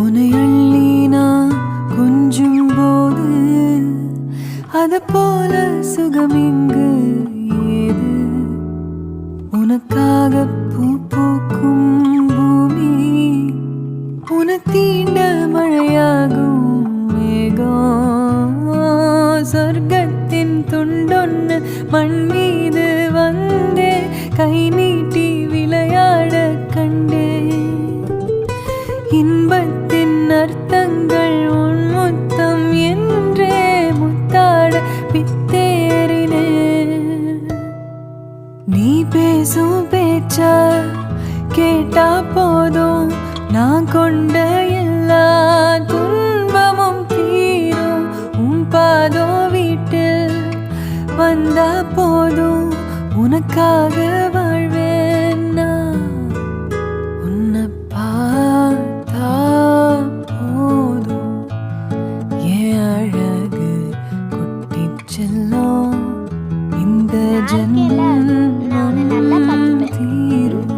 உன்னை அள்ளி நான் கொஞ்சும் போது அது போல சுகம் இங்கு ஏது? உனக்காக பூ பூக்கும் பூமி, உன தீண்ட மழையாகும் மேகம். சொர்க்கத்தின் துண்டொன்னு மண் மீது வந்தே கை நீட்டி விளையாட கண்டே. இன்பத்தின் அர்த்தங்கள் உன் முத்தம் என்றே முத்தாட பித்தேறினே. நீ பேசும் பேச்ச கேட்டா போதும், நான் கொண்ட எல்லா துன்பமும் தீரும். உன் பாதோ வீட்டில் வந்தா போதும், உனக்காக வாழ்வேன் நான். உன்னை பார்த்தா போதும் என் அழகு குட்டி செல்லும். இந்த ஜென்மம் தீரும்.